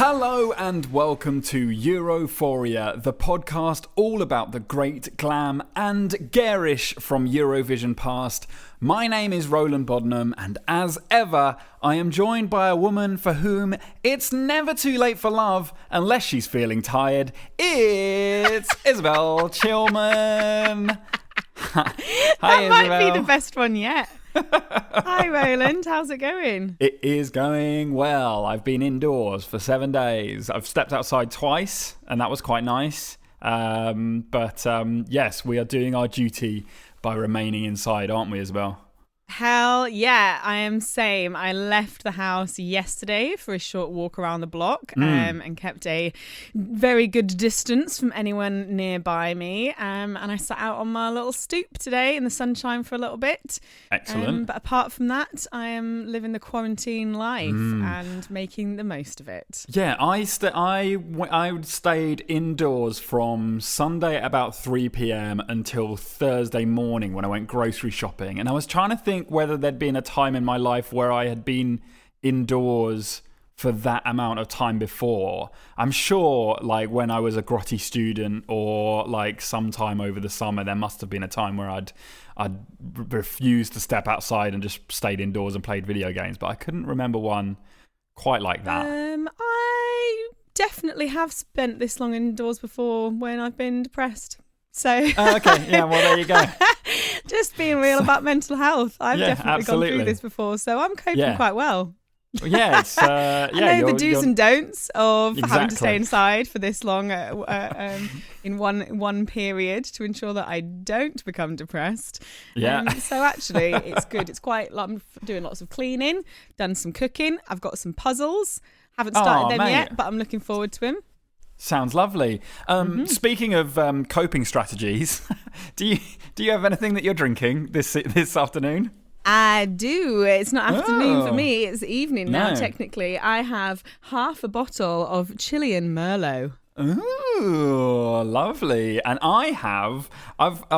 Hello and welcome to Europhoria, the podcast all about the great glam and garish from Eurovision past. My name is Roland Bodnam, and as ever, I am joined by a woman for whom it's never too late for love unless she's feeling tired. It's Isobel Chillman. Hi, that Isobel. might be the best one yet. Hi, Roland. How's it going? It is going well. I've been indoors for 7 days. I've stepped outside twice, and that was quite nice. But yes, we are doing our duty by remaining inside, aren't we, Isobel? Hell yeah, I am same. I left the house yesterday for a short walk around the block and kept a very good distance from anyone nearby me. And I sat out on my little stoop today in the sunshine for a little bit. Excellent. But apart from that, I am living the quarantine life and making the most of it. Yeah, I stayed indoors from Sunday at about 3 p.m. until Thursday morning when I went grocery shopping. And I was trying to think whether there'd been a time in my life where I had been indoors for that amount of time before. I'm sure, like, when I was a grotty student or, like, sometime over the summer, there must have been a time where I'd refused to step outside and just stayed indoors and played video games. But I couldn't remember one quite like that. I definitely have spent this long indoors before when I've been depressed. So okay, yeah, well, there you go. Just being real about mental health. I've definitely gone through this before, so I'm coping quite well. Yeah, it's I know the do's and don'ts of having to stay inside for this long in one period to ensure that I don't become depressed. Yeah. So actually, it's good. It's quite. I'm doing lots of cleaning, done some cooking. I've got some puzzles. Haven't started them yet, but I'm looking forward to them. Sounds lovely. Speaking of coping strategies, do you have anything that you're drinking this afternoon? I do. It's not afternoon for me. It's evening now, technically. I have half a bottle of Chilean Merlot. Ooh, lovely. And I've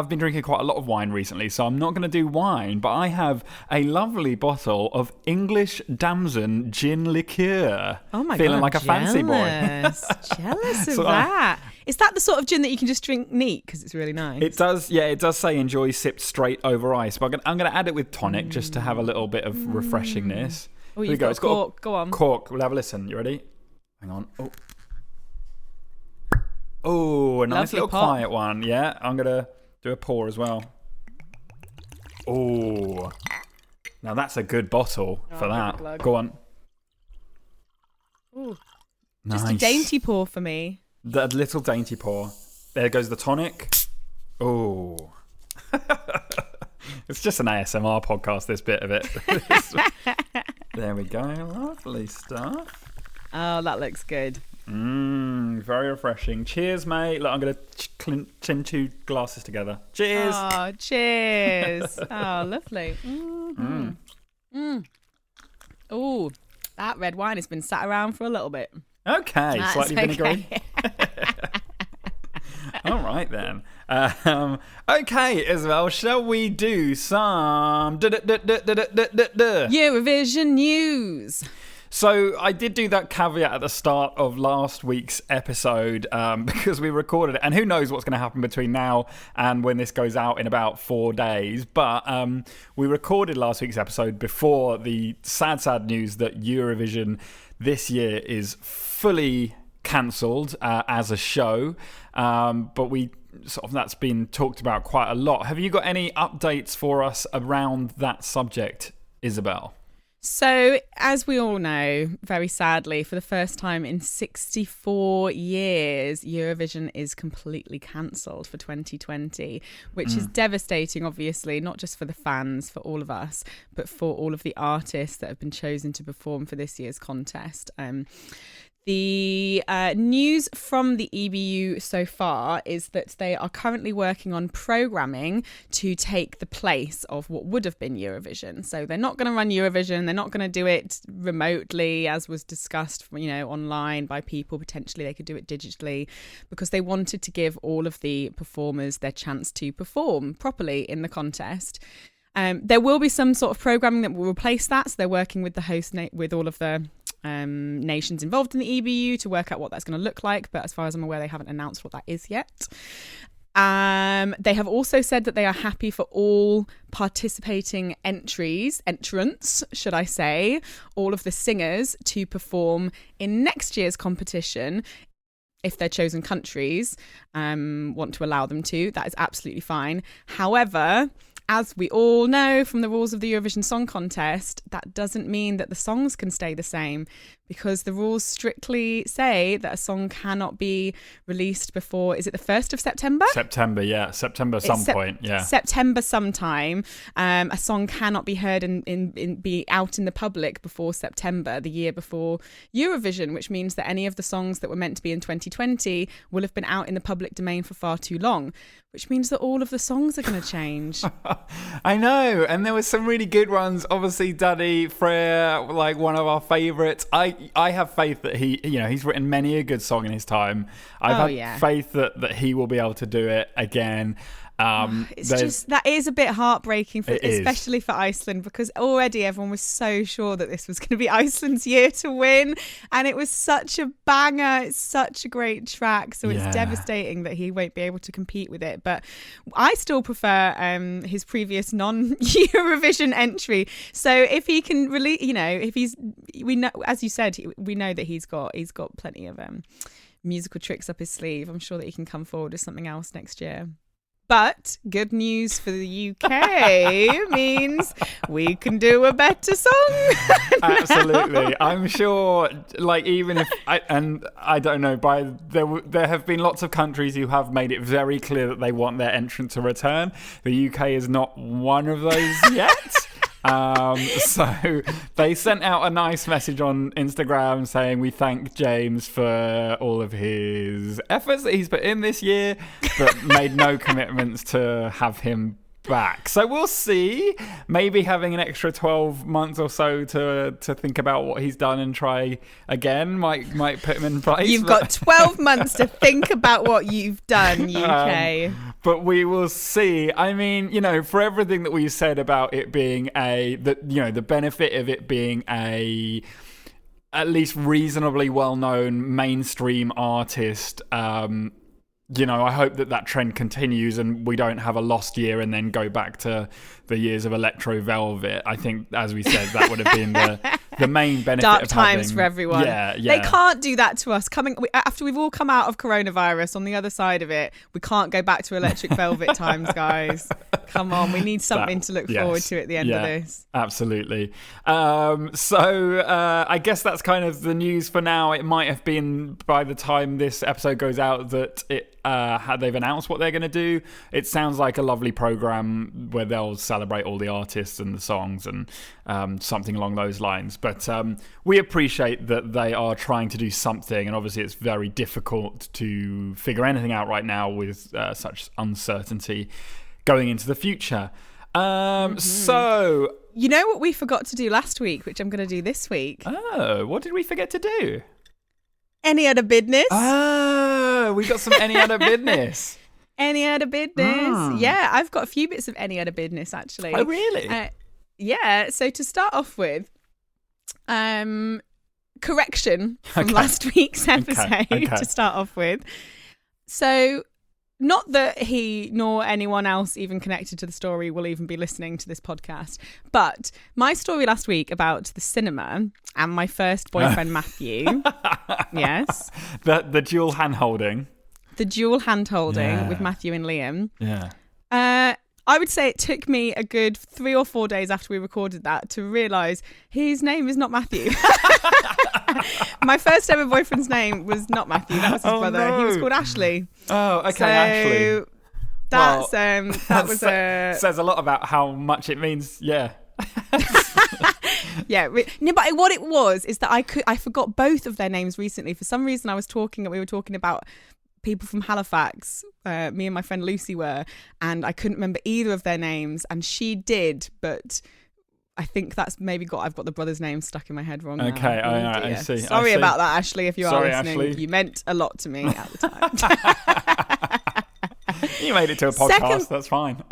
been drinking quite a lot of wine recently, so I'm not going to do wine, but I have a lovely bottle of English Damson gin liqueur. Oh my God, feeling like a fancy boy. Jealous of that. Is that the sort of gin that you can just drink neat because it's really nice? It does, yeah, it does say enjoy sipped straight over ice, but I'm going to add it with tonic just to have a little bit of refreshingness. Oh, you've got cork. Go on. Cork. We'll have a listen. You ready? Hang on. Oh, a nice little quiet one. Yeah, I'm going to do a pour as well. Oh, now that's a good bottle for that. Go on. Ooh. Nice. Just a dainty pour for me. That little dainty pour. There goes the tonic. Oh. It's just an ASMR podcast, this bit of it. There we go. Lovely stuff. Oh, that looks good. Very refreshing. Cheers, mate. Look, I'm going to chin 2 glasses together. Cheers. Oh, cheers. Oh, lovely. Oh, that red wine has been sat around for a little bit. Okay, That's slightly vinegary. All right, then. Okay, Isobel, shall we do some Eurovision news? So I did do that caveat at the start of last week's episode because we recorded it. And who knows what's going to happen between now and when this goes out in about 4 days. But we recorded last week's episode before the sad news that Eurovision this year is fully cancelled as a show. But that's been talked about quite a lot. Have you got any updates for us around that subject, Isobel? So, as we all know, very sadly, for the first time in 64 years, Eurovision is completely cancelled for 2020, which is devastating, obviously, not just for the fans, for all of us, but for all of the artists that have been chosen to perform for this year's contest. The news from the EBU so far is that they are currently working on programming to take the place of what would have been Eurovision. So they're not going to run Eurovision. They're not going to do it remotely, as was discussed, online by people. Potentially they could do it digitally because they wanted to give all of the performers their chance to perform properly in the contest. There will be some sort of programming that will replace that. So they're working with the host, with all of the nations involved in the EBU to work out what that's going to look like. But as far as I'm aware, they haven't announced what that is yet. They have also said that they are happy for all participating entrants, should I say, all of the singers to perform in next year's competition if their chosen countries want to allow them to. That is absolutely fine. However, as we all know from the rules of the Eurovision Song Contest, that doesn't mean that the songs can stay the same, because the rules strictly say that a song cannot be released before, is it the 1st of September? September point, yeah. September sometime. A song cannot be heard and be out in the public before September, the year before Eurovision, which means that any of the songs that were meant to be in 2020 will have been out in the public domain for far too long, which means that all of the songs are going to change. I know, and there were some really good ones. Obviously, Daddy Freya, like one of our favourites. I have faith that he's written many a good song in his time. I've had faith that he will be able to do it again. That is a bit heartbreaking, especially for Iceland, because already everyone was so sure that this was going to be Iceland's year to win, and it was such a banger. It's such a great track, so it's devastating that he won't be able to compete with it. But I still prefer his previous non-Eurovision entry. So if he can really, we know, as you said, we know that he's got plenty of musical tricks up his sleeve. I'm sure that he can come forward with something else next year. But good news for the UK means we can do a better song. Absolutely. I'm sure, like, even if I don't know, there have been lots of countries who have made it very clear that they want their entrant to return. The UK is not one of those yet. So they sent out a nice message on Instagram saying we thank James for all of his efforts that he's put in this year, but made no commitments to have him back. So we'll see. Maybe having an extra 12 months or so to think about what he's done and try again might put him in place. You've got 12 months to think about what you've done, UK. But we will see. I mean, for everything that we've said about it being the benefit of it being at least reasonably well-known mainstream artist, I hope that trend continues and we don't have a lost year and then go back to the years of Electro Velvet. I think, as we said, that would have been the main benefit Dark of times for everyone. Yeah. They can't do that to us. After we've all come out of coronavirus, on the other side of it, we can't go back to Electric Velvet times, guys. Come on, we need something to look forward to at the end of this. Absolutely. So I guess that's kind of the news for now. It might have been by the time this episode goes out that they've announced what they're going to do. It sounds like a lovely program where they'll celebrate all the artists and the songs and something along those lines. But we appreciate that they are trying to do something, and obviously it's very difficult to figure anything out right now with such uncertainty going into the future. So, you know what we forgot to do last week, which I'm going to do this week? Oh, what did we forget to do? Any other business? Oh, we got some any other business. Any other business? Yeah, I've got a few bits of any other business, actually. Oh, really? Yeah, so to start off with, correction from last week's episode to start off with. So, not that he nor anyone else even connected to the story will even be listening to this podcast, but my story last week about the cinema and my first boyfriend, Matthew. Yes. The dual hand-holding. The dual hand-holding with Matthew and Liam. Yeah. I would say it took me a good 3 or 4 days after we recorded that to realise his name is not Matthew. My first ever boyfriend's name was not Matthew. That was his brother. No. He was called Ashley. Oh, okay, so Ashley. That was says a lot about how much it means. Yeah. Yeah. No, but what it was is that I forgot both of their names recently. For some reason, we were talking about people from Halifax, me and my friend Lucy were, and I couldn't remember either of their names, and she did, but I think that's maybe I've got the brother's name stuck in my head wrong. Okay, now. I see. Sorry about that, Ashley, if you are listening. Ashley. You meant a lot to me at the time. You made it to a podcast, that's fine.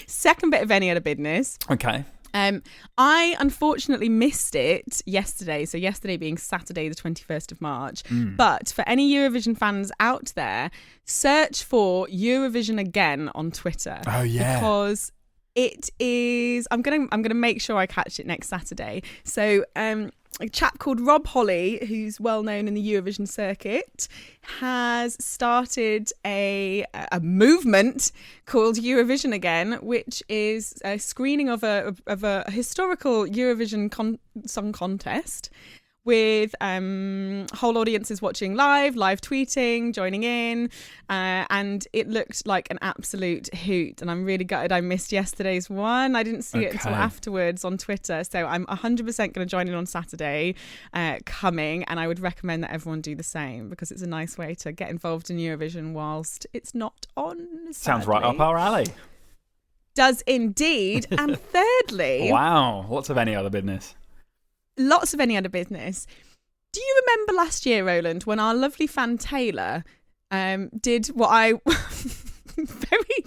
Second bit of any other business. Okay. I unfortunately missed it yesterday. So yesterday being Saturday, the 21st of March. But for any Eurovision fans out there, search for Eurovision Again on Twitter. Oh yeah. Because it is, I'm gonna make sure I catch it next Saturday. So a chap called Rob Holly, who's well known in the Eurovision circuit, has started a movement called Eurovision Again, which is a screening of a historical Eurovision song contest with whole audiences watching live tweeting, joining in, and it looked like an absolute hoot. And I'm really gutted I missed yesterday's one. I didn't see it until afterwards on Twitter. So I'm 100% going to join in on Saturday coming, and I would recommend that everyone do the same because it's a nice way to get involved in Eurovision whilst it's not on. Sadly. Sounds right up our alley. Does indeed. And thirdly... Wow, lots of any other business. Lots of any other business. Do you remember last year, Roland, when our lovely fan Taylor did what I very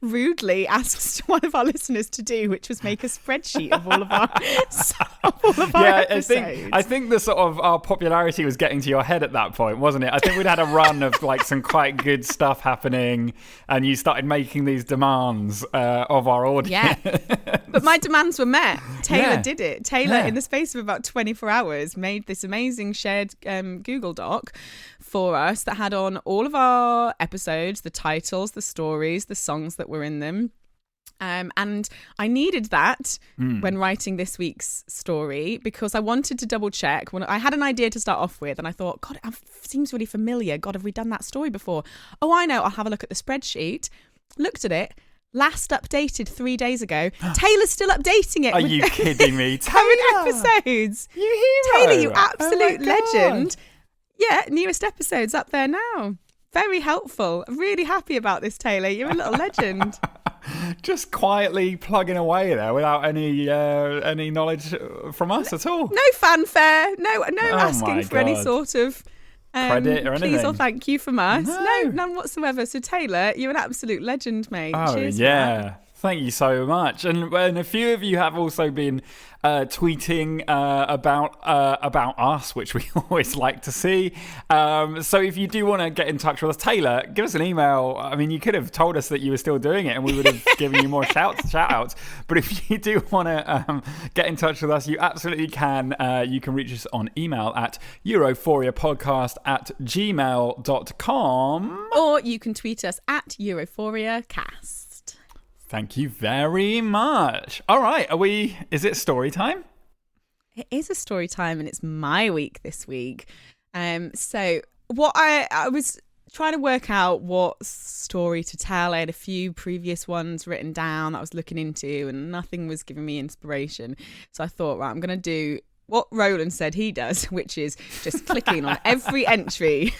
rudely asked one of our listeners to do, which was make a spreadsheet of all of our episodes. I think the sort of our popularity was getting to your head at that point, wasn't it? I think we'd had a run of like some quite good stuff happening, and you started making these demands of our audience. Yeah, but my demands were met. Taylor did it. Taylor, in the space of about 24 hours, made this amazing shared Google Doc for us that had on all of our episodes, the titles, the stories, the songs that were in them. And I needed that when writing this week's story because I wanted to double check. When I had an idea to start off with, and I thought, God, it seems really familiar. God, have we done that story before? Oh, I know. I'll have a look at the spreadsheet. Looked at it. Last updated 3 days ago. Taylor's still updating it. Are you kidding me? Current episodes. You hero. Taylor, you absolute legend. Yeah, newest episodes up there now. Very helpful. I'm really happy about this, Taylor. You're a little legend. Just quietly plugging away there without any knowledge from us at all. No fanfare. No asking for any sort of credit or anything. Please or thank you from us. No, none whatsoever. So Taylor, you're an absolute legend, mate. Oh, cheers. Yeah. Thank you so much. And a few of you have also been tweeting about us, which we always like to see. So if you do want to get in touch with us, Taylor, give us an email. I mean, you could have told us that you were still doing it and we would have given you more shout outs. But if you do want to get in touch with us, you absolutely can. You can reach us on email at europhoriapodcast@gmail.com. Or you can tweet us at EurophoriaCast. Thank you very much. All right, is it story time? It is a story time and it's my week this week. So what I was trying to work out what story to tell. I had a few previous ones written down that I was looking into and nothing was giving me inspiration. So I thought, right, I'm going to do what Roland said he does, which is just clicking on every entry.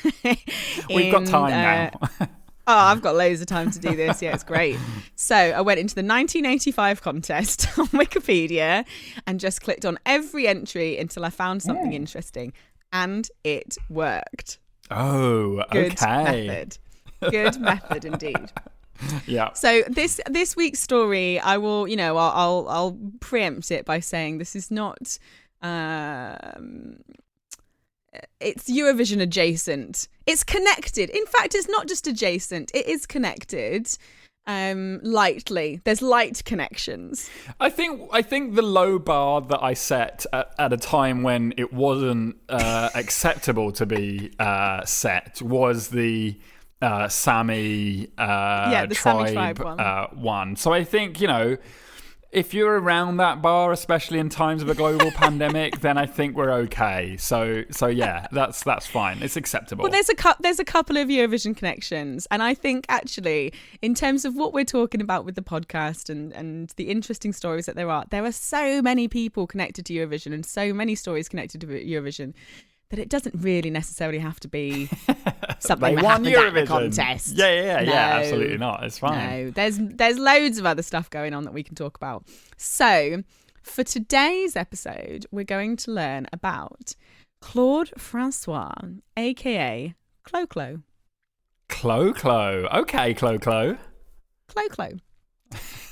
We've got time now. Oh, I've got loads of time to do this. Yeah, it's great. So I went into the 1985 contest on Wikipedia and just clicked on every entry until I found something interesting. And it worked. Oh, Good okay. method. Good method indeed. Yeah. So this week's story, I will, I'll preempt it by saying this is not... it's Eurovision adjacent. It's connected. In fact, it's not just adjacent. It is connected. Lightly. There's light connections. I think the low bar that I set at a time when it wasn't acceptable to be set was the Sami the Sami tribe one. So I think, if you're around that bar, especially in times of a global pandemic, then I think we're okay. So yeah, that's fine. It's acceptable. Well, there's a couple of Eurovision connections, and I think actually, in terms of what we're talking about with the podcast and the interesting stories that there are so many people connected to Eurovision and so many stories connected to Eurovision that it doesn't really necessarily have to be something that happened at the contest. Yeah, absolutely not. It's fine. No, there's loads of other stuff going on that we can talk about. So, for today's episode, we're going to learn about Claude Francois, aka Cloclo. Cloclo. Okay, Cloclo. Cloclo.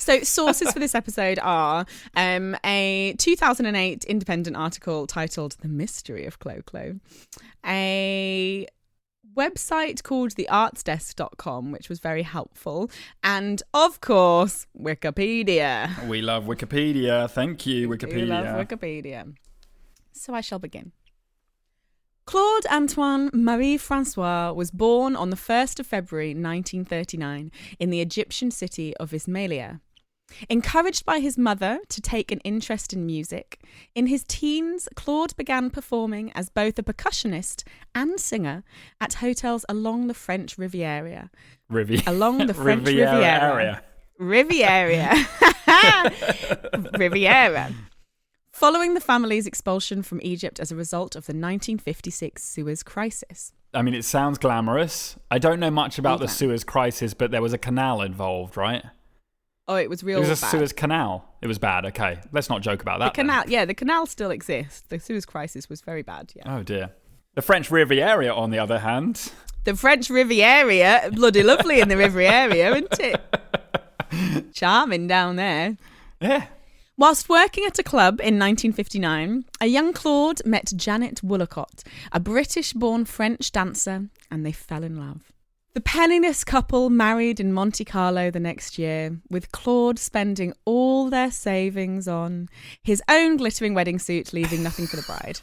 So sources for this episode are a 2008 Independent article titled "The Mystery of Cloclo," a website called theartsdesk.com, which was very helpful, and of course Wikipedia. We love Wikipedia. Thank you, Wikipedia. We love Wikipedia. So I shall begin. Claude Antoine Marie Francois was born on the 1st of February 1939 in the Egyptian city of Ismailia. Encouraged by his mother to take an interest in music, in his teens, Claude began performing as both a percussionist and singer at hotels along the French Riviera. Riviera. Riviera. Following the family's expulsion from Egypt as a result of the 1956 Suez Crisis. I mean, it sounds glamorous. I don't know much about the Suez Crisis, but there was a canal involved, right? Oh, it was real bad. It was a Suez Canal. It was bad. Okay, let's not joke about that. The canal still exists. The Suez Crisis was very bad, yeah. Oh, dear. The French Riviera, on the other hand. The French Riviera, bloody lovely in the Riviera, isn't it? Charming down there. Yeah. Whilst working at a club in 1959, a young Claude met Janet Woolacott, a British-born French dancer, and they fell in love. The penniless couple married in Monte Carlo the next year, with Claude spending all their savings on his own glittering wedding suit, leaving nothing for the bride.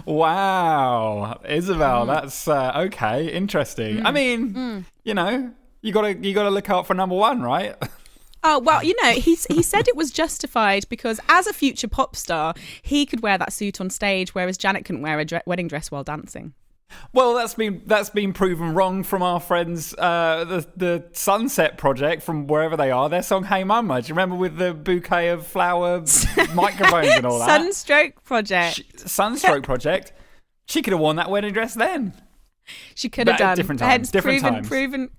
Wow, Isobel, that's okay, interesting. I mean, you know, you gotta look out for number one, right? Oh, well, you know, he said it was justified because as a future pop star, he could wear that suit on stage, whereas Janet couldn't wear a wedding dress while dancing. Well, that's been proven wrong from our friends, the Sunset Project from wherever they are. Their song "Hey Mama." Do you remember with the bouquet of flower microphones and all that? Sunstroke Project. She could have worn that wedding dress then. She could have done. Different times. Proven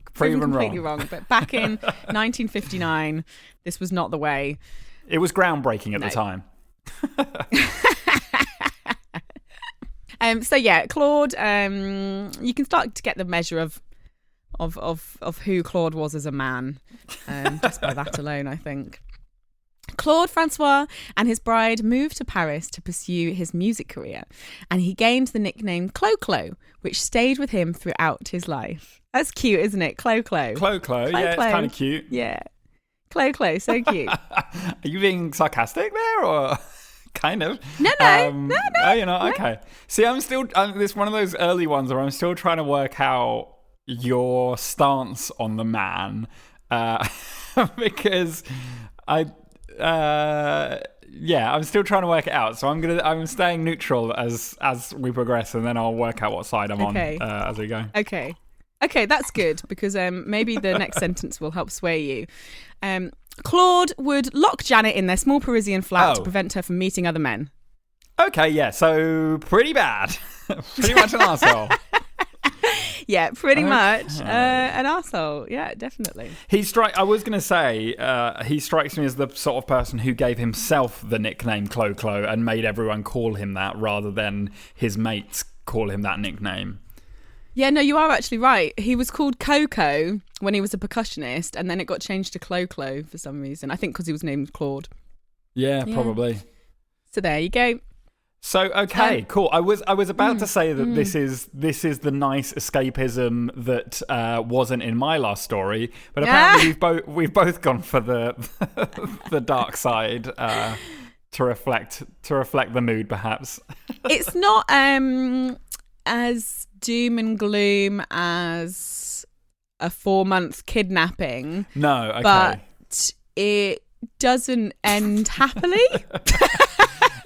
completely wrong. But back in 1959, this was not the way. It was groundbreaking at the time. So yeah, Claude. You can start to get the measure of who Claude was as a man, just by that alone, I think. Claude Francois and his bride moved to Paris to pursue his music career, and he gained the nickname Cloclo, which stayed with him throughout his life. That's cute, isn't it? Cloclo. Cloclo, yeah, it's kind of cute. Yeah. Cloclo, so cute. Are you being sarcastic there, or kind of? No. Oh, you're not? Okay. See, it's one of those early ones where I'm still trying to work out your stance on the man, because I'm still trying to work it out. So I'm staying neutral as we progress, and then I'll work out what side I'm on as we go. Okay, that's good, because maybe the next sentence will help sway you. Claude would lock Janet in their small Parisian flat to prevent her from meeting other men. Okay, yeah, so pretty bad. Pretty much an arsehole. Yeah, pretty much an arsehole. Yeah, definitely. I was going to say, he strikes me as the sort of person who gave himself the nickname Cloclo and made everyone call him that rather than his mates call him that nickname. Yeah, no, you are actually right. He was called Coco when he was a percussionist, and then it got changed to Cloclo for some reason. I think because he was named Claude. Yeah, probably. So there you go. So okay, cool. I was about to say that this is the nice escapism that wasn't in my last story, but apparently we've both gone for the the dark side to reflect the mood, perhaps. It's not as doom and gloom as a 4-month kidnapping. No, okay. But it doesn't end happily.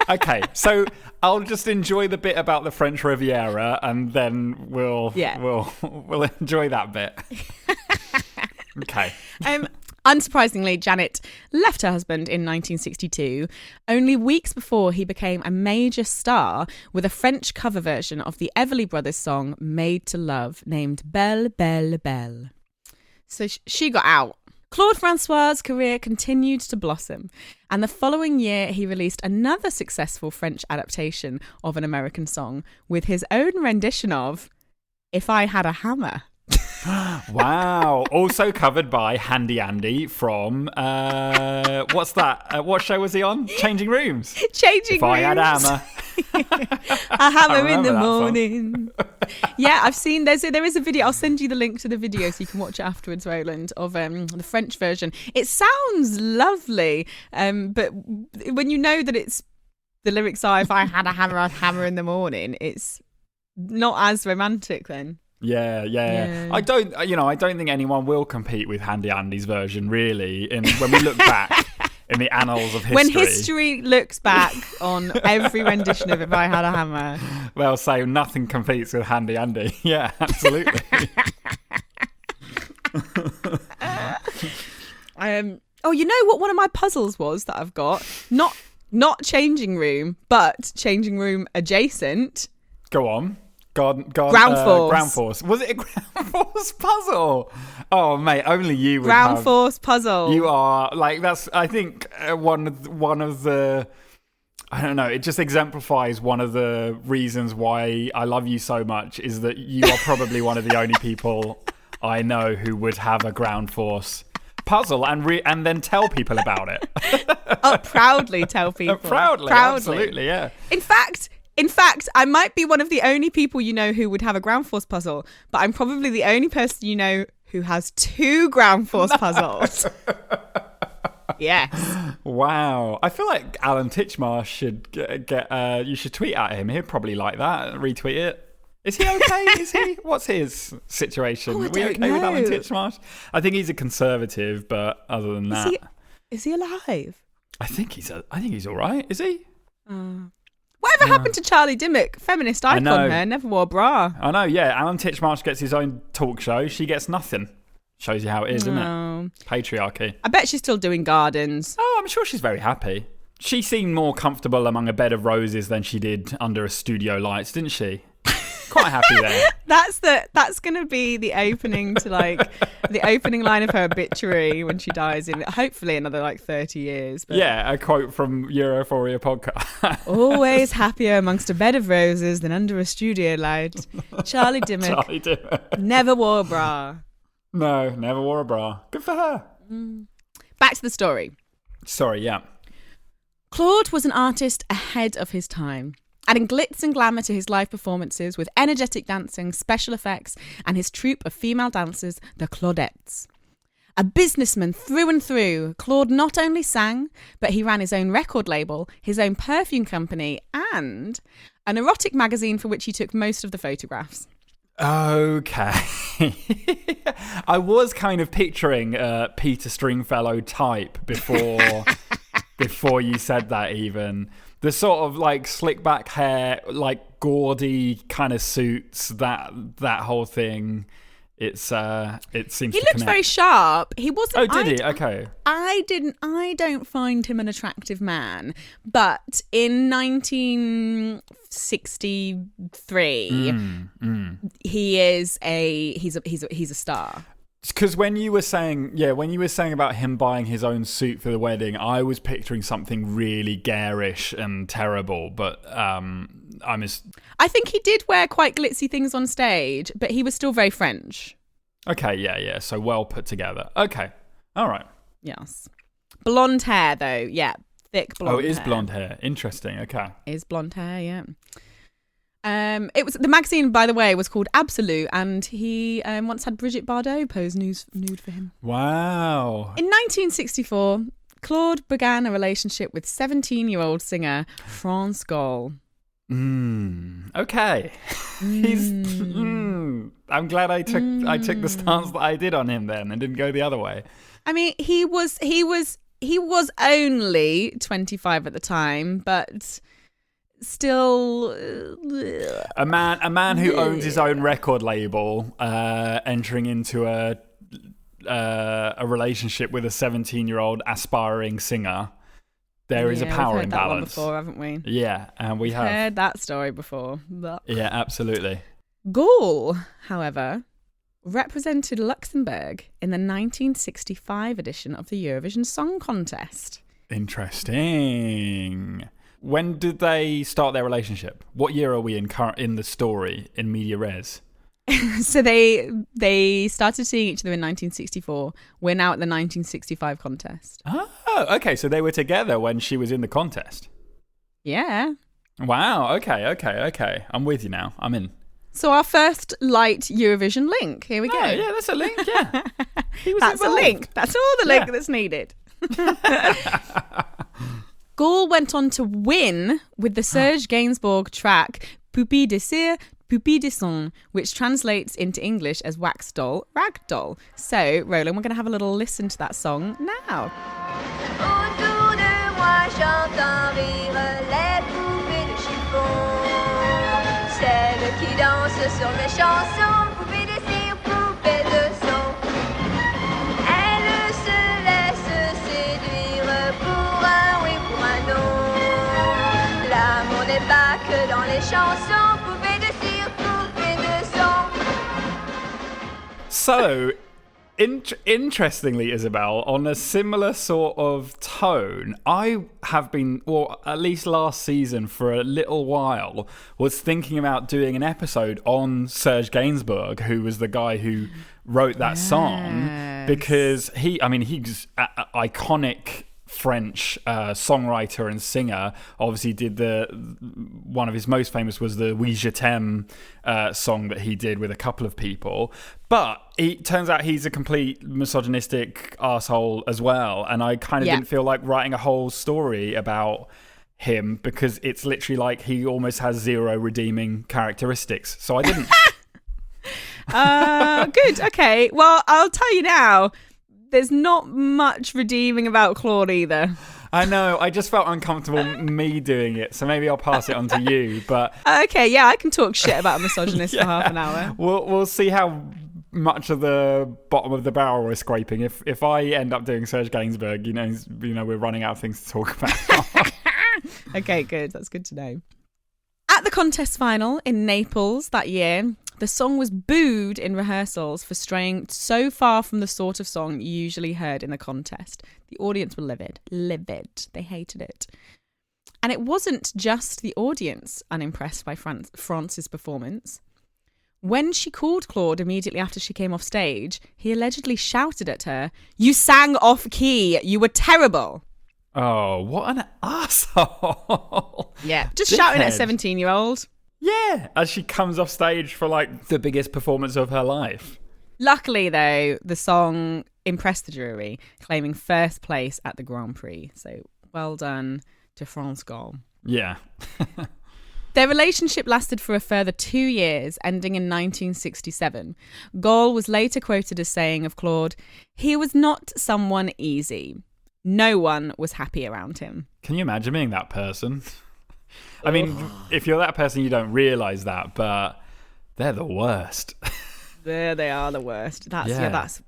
Okay, so I'll just enjoy the bit about the French Riviera, and then we'll enjoy that bit. Okay. Unsurprisingly, Janet left her husband in 1962, only weeks before he became a major star with a French cover version of the Everly Brothers song Made to Love, named Belle, Belle, Belle. So she got out. Claude Francois' career continued to blossom, and the following year he released another successful French adaptation of an American song with his own rendition of If I Had a Hammer. Wow. Also covered by Handy Andy from, what's that? What show was he on? Changing Rooms. Changing If Rooms. I had a hammer. A hammer in the that song. morning. Yeah, I've seen there is a video. I'll send you the link to the video so you can watch it afterwards, Roland, of the French version. It sounds lovely, but when you know that it's the lyrics are, if I had a hammer, I'd hammer in the morning, it's not as romantic then. Yeah. I don't think anyone will compete with Handy Andy's version, really. When we look back in the annals of history. When history looks back on every rendition of If I Had a Hammer, they'll say nothing competes with Handy Andy. Yeah, absolutely. you know what one of my puzzles was that I've got? Not changing room, but changing room adjacent. Go on. Ground Force. Was it a Ground Force puzzle? Oh, mate, only you would Ground Force puzzle. You are, like, that's, I think, one of the, I don't know, it just exemplifies one of the reasons why I love you so much, is that you are probably one of the only people I know who would have a Ground Force puzzle and then tell people about it. Proudly tell people. Proudly, absolutely, yeah. In fact, I might be one of the only people you know who would have a Ground Force puzzle, but I'm probably the only person you know who has 2 Ground Force puzzles. Yes. Wow. I feel like Alan Titchmarsh should get you should tweet at him. He'd probably like that. Retweet it. Is he okay? Is he? What's his situation? Are we okay with Alan Titchmarsh? I think he's a conservative, but other than that, is he alive? I think he's all right. Is he? Whatever happened to Charlie Dimmock? Feminist icon, her, never wore a bra. I know, yeah. Alan Titchmarsh gets his own talk show. She gets nothing. Shows you how it is, doesn't it? Patriarchy. I bet she's still doing gardens. Oh, I'm sure she's very happy. She seemed more comfortable among a bed of roses than she did under a studio lights, didn't she? Quite happy there. That's gonna be the opening to the opening line of her obituary when she dies in hopefully another 30 years. But. Yeah, a quote from Europhoria podcast. Always happier amongst a bed of roses than under a studio light. Charlie Dimmock. Never wore a bra. No, never wore a bra. Good for her. Back to the story. Sorry, yeah. Claude was an artist ahead of his time, adding glitz and glamour to his live performances with energetic dancing, special effects, and his troupe of female dancers, the Claudettes. A businessman through and through, Claude not only sang, but he ran his own record label, his own perfume company, and an erotic magazine for which he took most of the photographs. Okay. I was kind of picturing Peter Stringfellow type before you said that even. The sort of slick back hair, gaudy kind of suits, that whole thing. It seems he to looked connect. very sharp. He wasn't. Oh, did he? Okay. I don't find him an attractive man, but in 1963, he's a star. Because when you were saying about him buying his own suit for the wedding, I was picturing something really garish and terrible. But I think he did wear quite glitzy things on stage, but he was still very French. Okay, yeah. So well put together. Okay, all right. Yes, blonde hair though. Yeah, thick blonde. Oh, it is hair. Blonde hair. Interesting. Okay, is blonde hair. Yeah. It was the magazine, by the way, was called Absolute, and he once had Brigitte Bardot pose nude for him. Wow. In 1964, Claude began a relationship with 17-year-old singer France Gall. Okay. I'm glad I took the stance that I did on him then and didn't go the other way. I mean, he was only 25 at the time, but still a man who owns his own record label entering into a relationship with a 17-year-old aspiring singer. There is a power we've heard that one imbalance before, haven't we? Yeah, and we have heard that story before. But yeah, absolutely. Gall, however, represented Luxembourg in the 1965 edition of the Eurovision Song Contest. Interesting. When did they start their relationship? What year are we in the story in media res? So they started seeing each other in 1964. We're now at the 1965 contest. Oh, okay. So they were together when she was in the contest. Yeah. Wow. Okay. I'm with you now. I'm in. So our first light Eurovision link. Here we go. Yeah, that's a link. Yeah. That's involved. a link. That's all the link that's needed. Gaul went on to win with the Serge Gainsbourg track Poupée de cire, Poupée de son, which translates into English as wax doll, rag doll. So, Roland, we're going to have a little listen to that song now. Autour de moi j'entends rire les poupées de chiffon, celles qui dansent sur mes chansons, poupées de cire, poupées de son. Elles se laissent séduire pour un oui, pour un non. L'amour n'est pas que dans les chansons, poupées de cire, poupées de son. So, interestingly, Isobel, on a similar sort of tone, I have been, or at least last season for a little while, was thinking about doing an episode on Serge Gainsbourg, who was the guy who wrote that song, because he's an iconic French songwriter and singer. Obviously did one of his most famous was the Oui Je t'aime song that he did with a couple of people, but it turns out he's a complete misogynistic arsehole as well, and I kind of didn't feel like writing a whole story about him because it's literally like he almost has zero redeeming characteristics, so I didn't. Good, okay, well, I'll tell you now, there's not much redeeming about Claude either. I know. I just felt uncomfortable me doing it, so maybe I'll pass it on to you. But okay, yeah, I can talk shit about a misogynist for half an hour. We'll see how much of the bottom of the barrel we're scraping. If I end up doing Serge Gainsbourg, you know, we're running out of things to talk about. Okay, good. That's good to know. At the contest final in Naples that year, the song was booed in rehearsals for straying so far from the sort of song you usually heard in the contest. The audience were livid. They hated it. And it wasn't just the audience unimpressed by France's performance. When she called Claude immediately after she came off stage, he allegedly shouted at her, "You sang off key. You were terrible." Oh, what an asshole. Yeah, just shouting at a 17-year-old. Yeah, as she comes off stage for like the biggest performance of her life. Luckily, though, the song impressed the jury, claiming first place at the Grand Prix. So well done to France Gaul. Yeah. Their relationship lasted for a further 2 years, ending in 1967. Gaul was later quoted as saying of Claude, "He was not someone easy. No one was happy around him." Can you imagine being that person? I mean, if you're that person, you don't realise that, but they're the worst. They are the worst. That's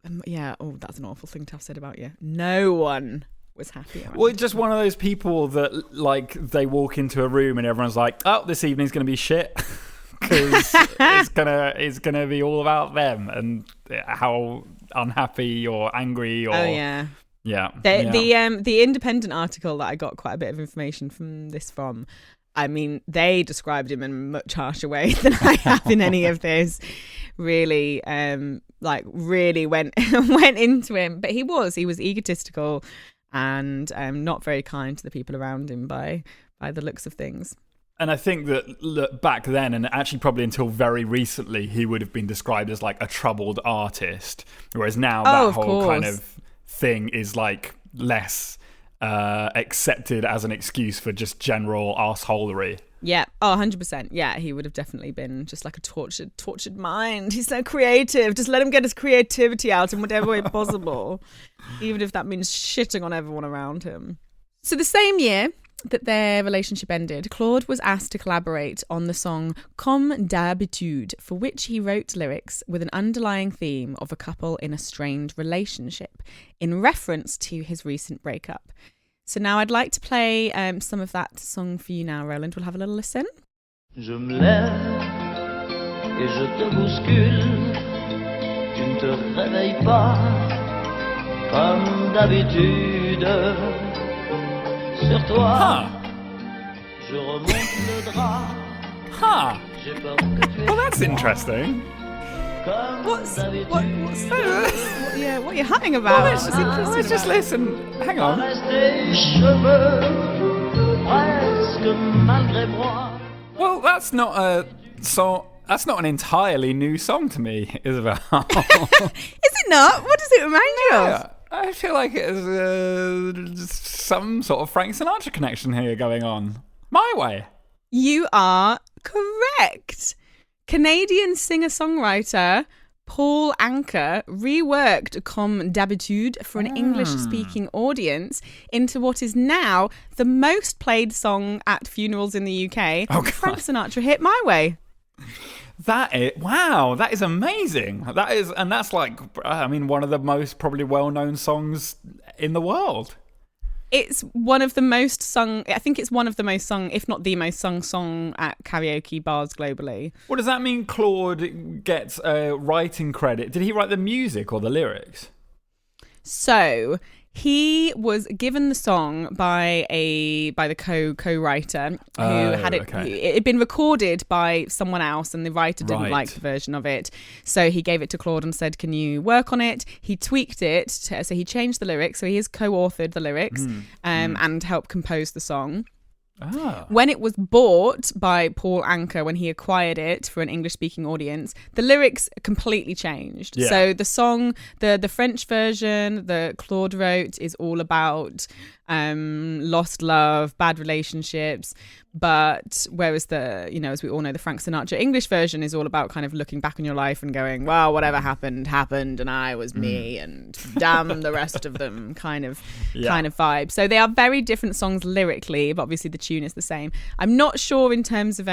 an awful thing to have said about you. No one was happy around him. Just one of those people that, like, they walk into a room and everyone's like, "Oh, this evening's going to be shit." Because it's gonna be all about them and how unhappy or angry or... Oh, yeah. Yeah. The Independent article that I got quite a bit of information from this from, I mean, they described him in a much harsher way than I have in any of this. Really, really went into him. But he was egotistical and not very kind to the people around him by the looks of things. And I think that back then, and actually probably until very recently, he would have been described as like a troubled artist. Whereas now that whole kind of thing is like less accepted as an excuse for just general arseholery. Yeah, 100%. Yeah, he would have definitely been just like a tortured mind. He's so creative. Just let him get his creativity out in whatever way possible, even if that means shitting on everyone around him. So the same year that their relationship ended, Claude was asked to collaborate on the song Comme d'habitude, for which he wrote lyrics with an underlying theme of a couple in a strained relationship, in reference to his recent breakup. So now I'd like to play some of that song for you now, Roland. We'll have a little listen. Je me lève et je te bouscule, tu ne te réveilles pas comme d'habitude. Sur toi, je remonte le drap. j'ai peur que tu Well, that's interesting. What are you hanging about? Let's just listen. Hang on. Rester cheveux, presque malgré moi. Well, that's not a song. That's not an entirely new song to me, Isobel. Is it not? What does it remind you of? I feel like it's some sort of Frank Sinatra connection here going on. My Way. You are correct. Canadian singer-songwriter Paul Anka reworked Comme d'habitude for an English-speaking audience into what is now the most played song at funerals in the UK. Oh, God. Frank Sinatra hit My Way. Wow, that is amazing. That's like, I mean, one of the most probably well-known songs in the world. It's one of the most sung, I think it's one of the most sung, if not the most sung song at karaoke bars globally. What does that mean Claude gets writing credit? Did he write the music or the lyrics? So he was given the song by the co-writer who had it. Okay. It had been recorded by someone else, and the writer didn't like the version of it. So he gave it to Claude and said, "Can you work on it?" He tweaked it, so he changed the lyrics. So he has co-authored the lyrics and helped compose the song. When it was bought by Paul Anka, when he acquired it for an English-speaking audience, the lyrics completely changed. Yeah. So the song, the French version that Claude wrote is all about lost love, bad relationships. But whereas as we all know, the Frank Sinatra English version is all about kind of looking back on your life and going, well, whatever happened, and I was me, and damn the rest of them kind of vibe. So they are very different songs lyrically, but obviously the tune is the same. I'm not sure in terms of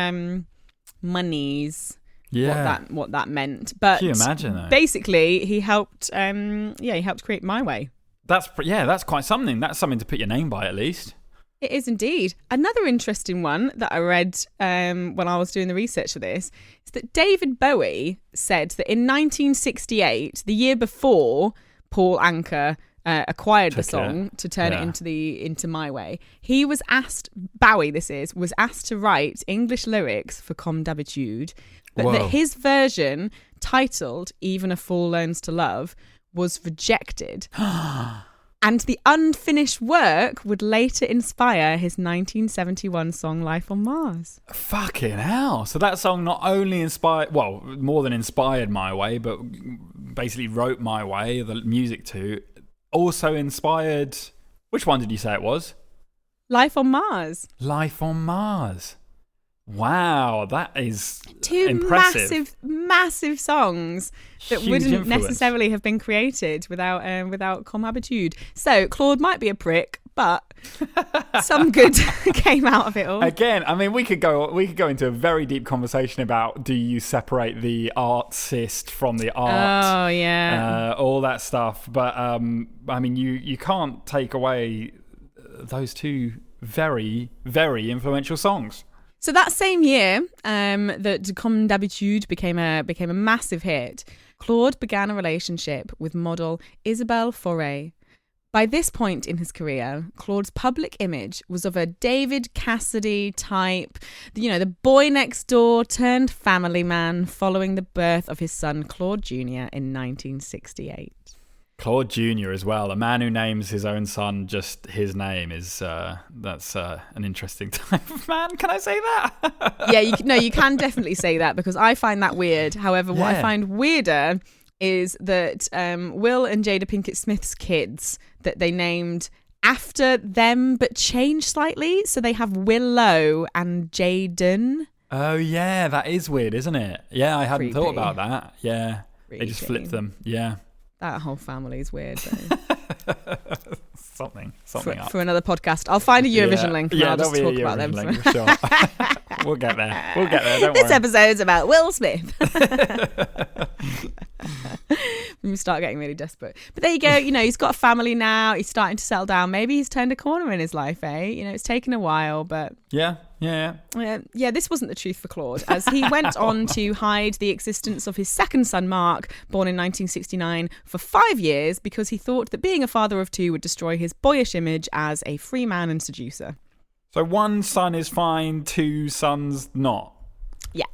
monies what that meant, but can you imagine though? Basically he helped create My Way. That's quite something. That's something to put your name by at least. It is indeed. Another interesting one that I read when I was doing the research for this is that David Bowie said that in 1968, the year before Paul Anka acquired the song to turn it into My Way, he was asked, was asked to write English lyrics for Comme d'habitude, but that his version, titled Even a Fool Learns to Love, was rejected. And the unfinished work would later inspire his 1971 song Life on Mars. Fucking hell. So that song not only more than inspired My Way, but basically wrote My Way, the music to, also inspired... Which one did you say it was? Life on Mars. Life on Mars. Wow, that is two impressive. massive songs that Huge wouldn't influence. necessarily have been created without Comme d'habitude. So Claude might be a prick, but some good came out of it all. Again, I mean, we could go into a very deep conversation about, do you separate the artist from the art? Oh yeah, all that stuff. But I mean, you can't take away those two very, very influential songs. So that same year that Comme d'habitude became a massive hit, Claude began a relationship with model Isobel Foray. By this point in his career, Claude's public image was of a David Cassidy type, the boy next door turned family man following the birth of his son Claude Jr. in 1968. Claude Jr. as well, a man who names his own son just his name is that's an interesting type of man. Can I say that? Yeah, you can definitely say that, because I find that weird. However, what I find weirder is that Will and Jada Pinkett Smith's kids, that they named after them but changed slightly, so they have Willow and Jaden. Oh yeah, that is weird, isn't it? Yeah, I hadn't thought Creepy. about that. Yeah, they Creepy. just flipped them. Yeah. That whole family is weird, though. something for another podcast. I'll find a Eurovision link and I'll just there'll talk be a about them. Eurovision link, for sure. We'll get there. Don't This worry. episode's about Will Smith. We start getting really desperate. But there you go. He's got a family now. He's starting to settle down. Maybe he's turned a corner in his life, eh? It's taken a while, but... Yeah. This wasn't the truth for Claude, as he went on to hide the existence of his second son, Mark, born in 1969, for 5 years, because he thought that being a father of two would destroy his boyish image as a free man and seducer. So one son is fine, two sons not. Yeah.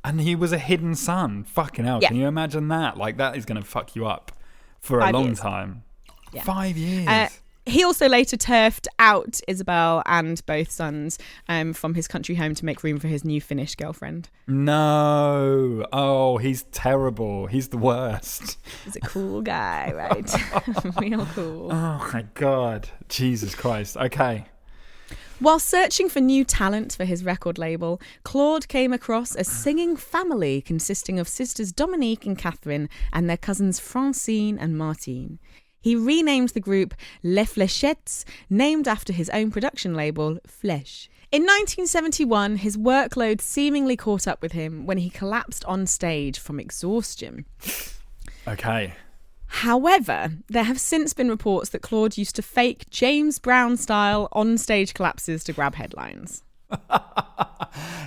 And he was a hidden son. Fucking hell. Yeah. Can you imagine that? Like, that is going to fuck you up for a 5 long years. time. Yeah. 5 years. He also later turfed out Isobel and both sons from his country home to make room for his new Finnish girlfriend. No. Oh, he's terrible. He's the worst. He's a cool guy, right? Real cool. Oh, my God. Jesus Christ. Okay. While searching for new talent for his record label, Claude came across a singing family consisting of sisters Dominique and Catherine and their cousins Francine and Martine. He renamed the group Les Fléchettes, named after his own production label, Flèche. In 1971, his workload seemingly caught up with him when he collapsed on stage from exhaustion. Okay. However, there have since been reports that Claude used to fake James Brown-style on-stage collapses to grab headlines.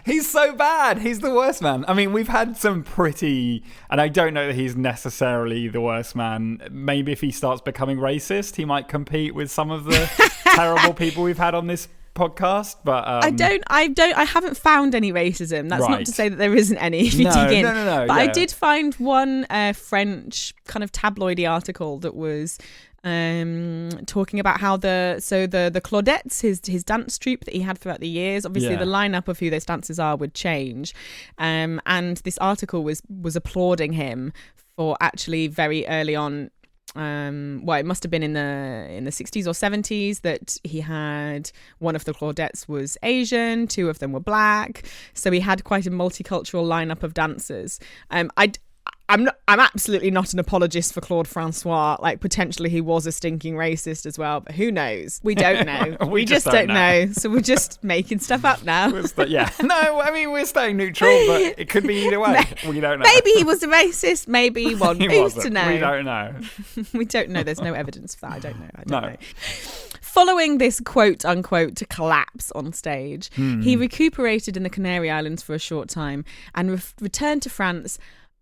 He's so bad. He's the worst man. I mean, we've had some pretty, and I don't know that he's necessarily the worst man. Maybe if he starts becoming racist, he might compete with some of the terrible people we've had on this podcast. But I haven't found any racism. That's not to say that there isn't any if you dig in. No. But I did find one French kind of tabloidy article that was talking about how the Claudettes, his dance troupe that he had throughout the years, obviously the lineup of who those dancers are would change, and this article was applauding him for actually very early on, it must have been in the 60s or 70s, that he had one of the Claudettes was Asian, two of them were black, so he had quite a multicultural lineup of dancers. I'm absolutely not an apologist for Claude Francois. Like, potentially he was a stinking racist as well, but who knows? We don't know. we just don't know. So we're just making stuff up now. No, I mean, we're staying neutral, but it could be either way. We don't know. Maybe he was a racist. Maybe he wasn't. Who's to know? We don't know. We don't know. There's no evidence for that. I don't know. Following this quote-unquote collapse on stage, he recuperated in the Canary Islands for a short time and returned to France,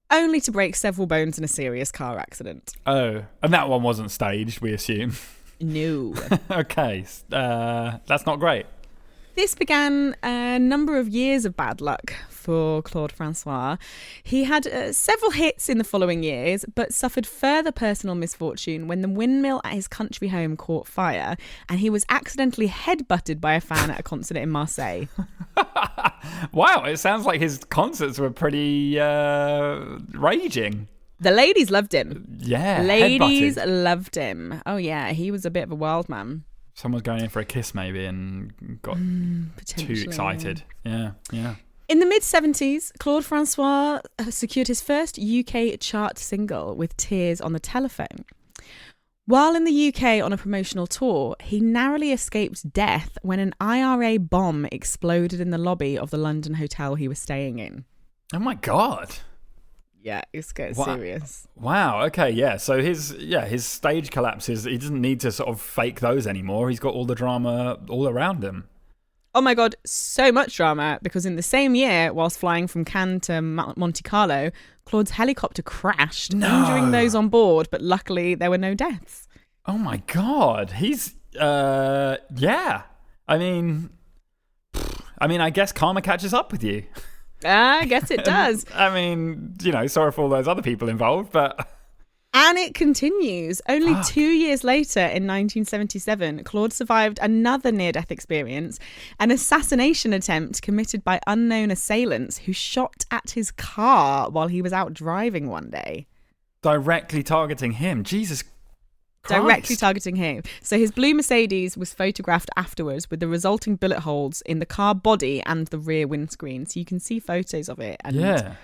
only to break several bones in a serious car accident. Oh, and that one wasn't staged, we assume. No. Okay, that's not great. This began a number of years of bad luck for Claude Francois. He had several hits in the following years, but suffered further personal misfortune when the windmill at his country home caught fire and he was accidentally headbutted by a fan at a concert in Marseille. Wow, it sounds like his concerts were pretty raging. The ladies loved him. Yeah, ladies headbutted. loved him. Oh yeah, he was a bit of a wild man. Someone's going in for a kiss maybe and got too excited. Yeah. In the mid-70s, Claude Francois secured his first UK chart single with Tears on the Telephone. While in the UK on a promotional tour, he narrowly escaped death when an IRA bomb exploded in the lobby of the London hotel he was staying in. Oh my God. Yeah, it's getting serious. Wow. Okay. Yeah. So his stage collapses. He doesn't need to sort of fake those anymore. He's got all the drama all around him. Oh my God, so much drama, because in the same year, whilst flying from Cannes to Monte Carlo, Claude's helicopter crashed, injuring those on board, but luckily there were no deaths. Oh my God. He's yeah. I mean, I guess karma catches up with you. I guess it does. I mean, sorry for all those other people involved, but... And it continues. Only 2 years later, in 1977, Claude survived another near-death experience, an assassination attempt committed by unknown assailants who shot at his car while he was out driving one day. Directly targeting him. Jesus Christ. Directly targeting him. So his blue Mercedes was photographed afterwards with the resulting bullet holes in the car body and the rear windscreen. So you can see photos of it. And yeah.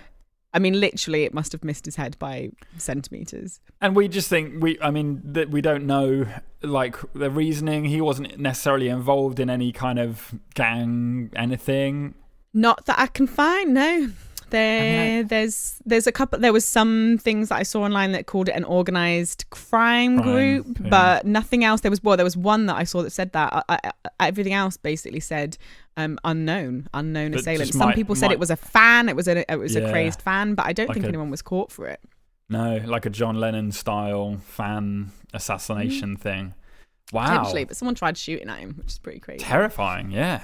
I mean, literally, it must have missed his head by centimetres. And we just think, that we don't know, like, the reasoning. He wasn't necessarily involved in any kind of gang, anything. Not that I can find, no. There's a couple. There was some things that I saw online that called it an organised crime group, but nothing else. There was one that I saw that said that. Everything else basically said unknown assailant. Some people said it was a fan. It was a crazed fan, but I don't think anyone was caught for it. No, like a John Lennon style fan assassination thing. Wow. Potentially, but someone tried shooting at him, which is pretty crazy. Terrifying, yeah.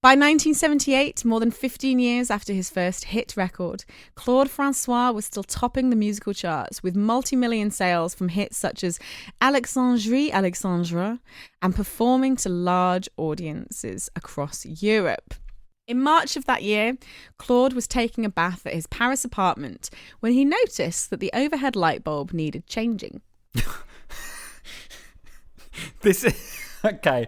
By 1978, more than 15 years after his first hit record, Claude Francois was still topping the musical charts with multi-million sales from hits such as Alexandre, and performing to large audiences across Europe. In March of that year, Claude was taking a bath at his Paris apartment when he noticed that the overhead light bulb needed changing. Okay.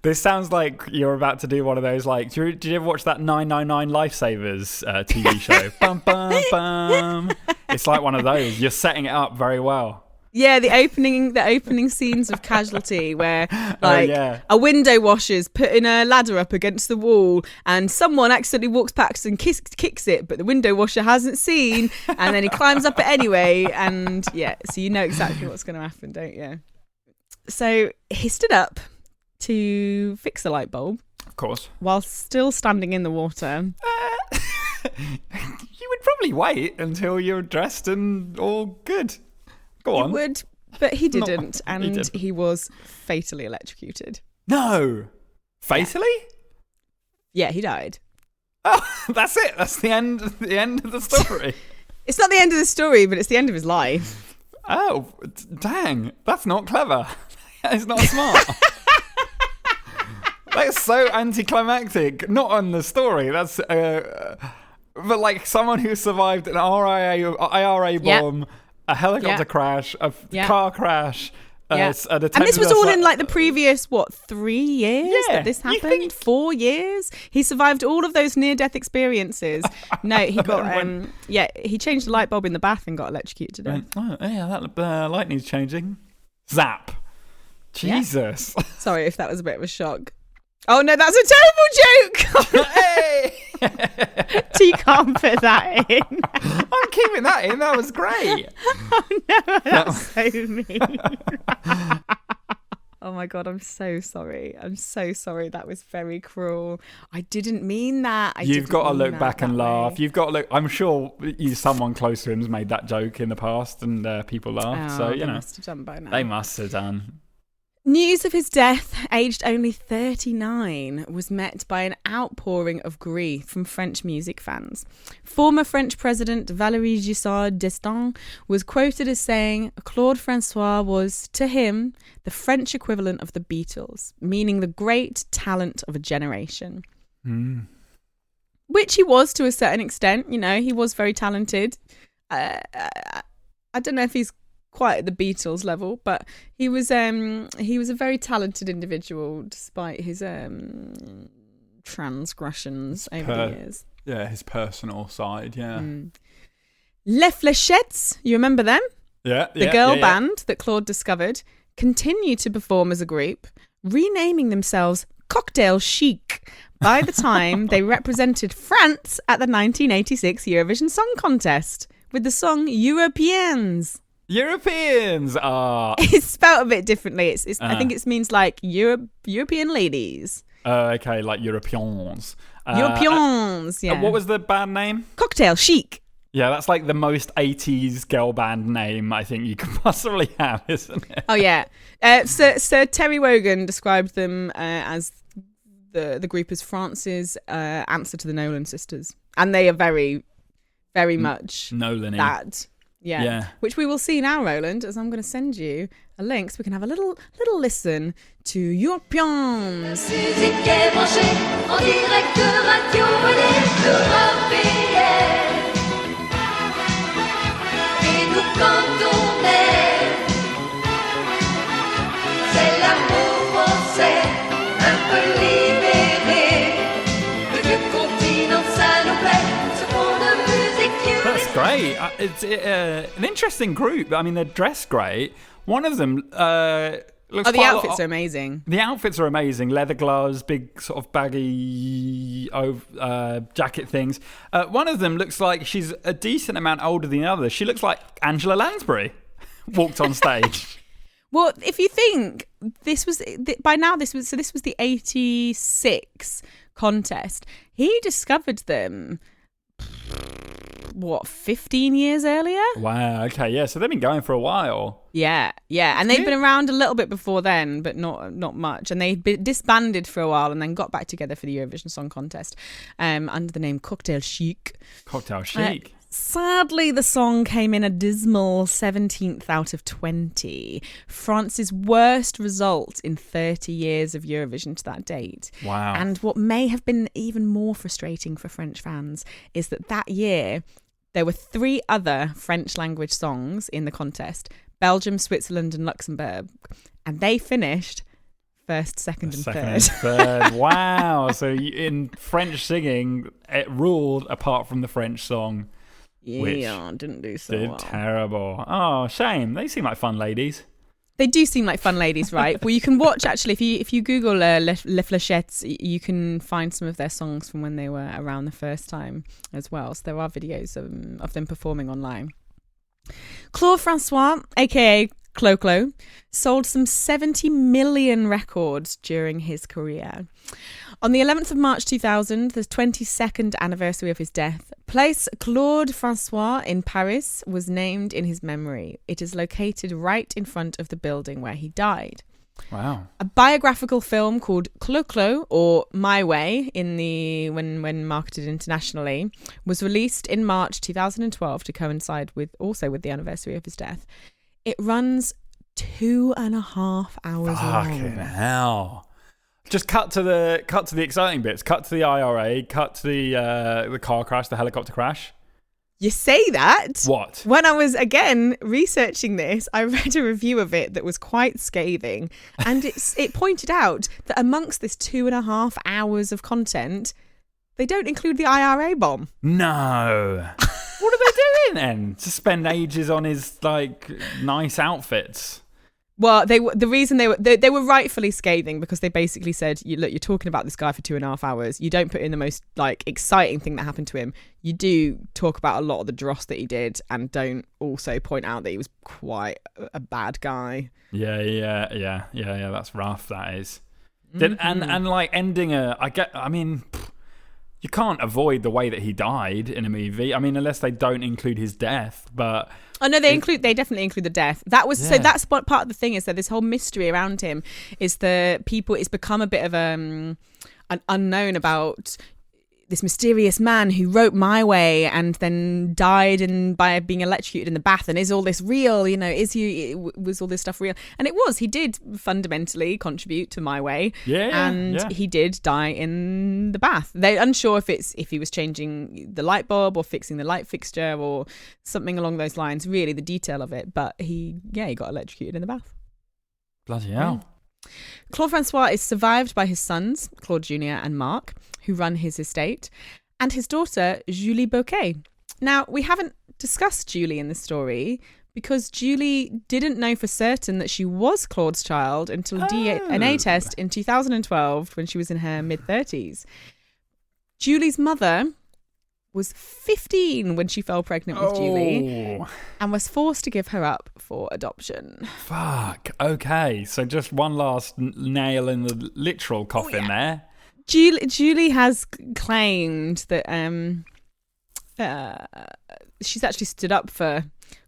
This sounds like you're about to do one of those, like, did you ever watch that 999 Lifesavers TV show? Bum, bum, bum. It's like one of those. You're setting it up very well. Yeah, the opening scenes of Casualty, where a window washer's putting a ladder up against the wall, and someone accidentally walks past and kicks it, but the window washer hasn't seen, and then he climbs up it anyway, and so you know exactly what's going to happen, don't you? So he stood up to fix the light bulb, of course, while still standing in the water. You would probably wait until you're dressed and all good. Go on. He would, but he didn't, he was fatally electrocuted. No, fatally? Yeah, he died. Oh, that's it. That's the end. The end of the story. It's not the end of the story, but it's the end of his life. Oh, dang! That's not clever. It's not smart. That's so anticlimactic. Not on the story. That's but like someone who survived an IRA bomb, a helicopter crash, a car crash. And this was all in like the previous 3 years that this happened. 4 years. He survived all of those near-death experiences. No, he got he changed the light bulb in the bath and got electrocuted to death. Oh yeah, that light needs changing. Zap. Jesus. Yeah. Sorry if that was a bit of a shock. Oh no, that's a terrible joke. Hey! You can't put that in. I'm keeping that in. That was great. Oh no, that's so mean. Oh my God, I'm so sorry. I'm so sorry. That was very cruel. I didn't mean that. You've got to look back and laugh. You've got to look. I'm sure someone close to him has made that joke in the past, and people laughed. So they must have done by now. They must have done. News of his death, aged only 39, was met by an outpouring of grief from French music fans. Former French President Valéry Giscard d'Estaing was quoted as saying, Claude Francois was, to him, the French equivalent of the Beatles, meaning the great talent of a generation. Mm. Which he was to a certain extent. You know, he was very talented. I don't know if he's quite at the Beatles level, but he was a very talented individual despite his transgressions over the years. Yeah, his personal side, Les Fléchettes, you remember them? Yeah. The girl band that Claude discovered continue to perform as a group, renaming themselves Cocktail Chic by the time they represented France at the 1986 Eurovision Song Contest with the song Europeans. Europeans are. It's spelled a bit differently. I think it means like European ladies. Okay, like Europeans. Europeans, yeah. What was the band name? Cocktail Chic. Yeah, that's like the most 80s girl band name I think you could possibly have, isn't it? Oh, yeah. Sir Terry Wogan described them as the group as France's answer to the Nolan sisters. And they are very, very much Nolan-y. that. Yeah. Which we will see now, Roland, as I'm going to send you a link so we can have a little listen to Europeans. Musique est branchée en direct de radio, elle est européenne. Et nous quand on aime, c'est l'amour français, un peu libéré. Le vieux continent, ça nous plaît, ce fond de musique. That's great. It's an interesting group. I mean, they're dressed great. One of them looks the outfits are amazing. The outfits are amazing. Leather gloves, big sort of baggy jacket things. One of them looks like she's a decent amount older than the other. She looks like Angela Lansbury walked on stage. Well, if you think this was the 86 contest. He discovered them 15 years earlier? Wow. Okay. Yeah. So they've been going for a while. Yeah. And they've been around a little bit before then, but not much. And they'd been disbanded for a while and then got back together for the Eurovision Song Contest under the name Cocktail Chic. Cocktail Chic. Sadly, the song came in a dismal 17th out of 20, France's worst result in 30 years of Eurovision to that date. Wow. And what may have been even more frustrating for French fans is that year, there were 3 other French language songs in the contest, Belgium, Switzerland and Luxembourg, and they finished first, second and third. Wow. So in French singing, it ruled apart from the French song. Yeah, didn't do so well. Terrible. Oh, shame. They seem like fun ladies. They do seem like fun ladies, right? Well, you can watch, actually, if you Google Les Flechettes, you can find some of their songs from when they were around the first time as well. So there are videos of them performing online. Claude Francois, a.k.a. Cloclo, sold some 70 million records during his career. On the 11th of March 2000, the 22nd anniversary of his death, Place Claude Francois in Paris was named in his memory. It is located right in front of the building where he died. Wow. A biographical film called Cloclo, or My Way, when marketed internationally, was released in March 2012 to coincide with the anniversary of his death. It runs 2.5 hours long. Fucking hell. Just cut to the exciting bits. Cut to the IRA. Cut to the car crash, the helicopter crash. You say that? What? When I was, again, researching this, I read a review of it that was quite scathing. And it pointed out that amongst this 2.5 hours of content, they don't include the IRA bomb. No. What are they doing then? To spend ages on his, nice outfits. Well, the reason they were rightfully scathing because they basically said, look, you're talking about this guy for 2.5 hours. You don't put in the most exciting thing that happened to him. You do talk about a lot of the dross that he did, and don't also point out that he was quite a bad guy. Yeah. That's rough. That is. Ending you can't avoid the way that he died in a movie. I mean, unless they don't include his death, but. Oh no, they definitely include the death. So that's what part of the thing is, that this whole mystery around him is it's become a bit of an unknown about this mysterious man who wrote My Way and then died by being electrocuted in the bath. And is all this real? Was all this stuff real? And it was. He did fundamentally contribute to My Way. He did die in the bath. They're unsure if he was changing the light bulb or fixing the light fixture or something along those lines. Really, the detail of it. But he got electrocuted in the bath. Bloody hell. Claude Francois is survived by his sons, Claude Jr. and Marc, who run his estate, and his daughter, Julie Bouquet. Now, we haven't discussed Julie in this story because Julie didn't know for certain that she was Claude's child until a DNA test in 2012 when she was in her mid-30s. Julie's mother was 15 when she fell pregnant with Julie and was forced to give her up for adoption. Fuck. Okay, so just one last nail in the literal coffin there. Julie has claimed that she's actually stood up for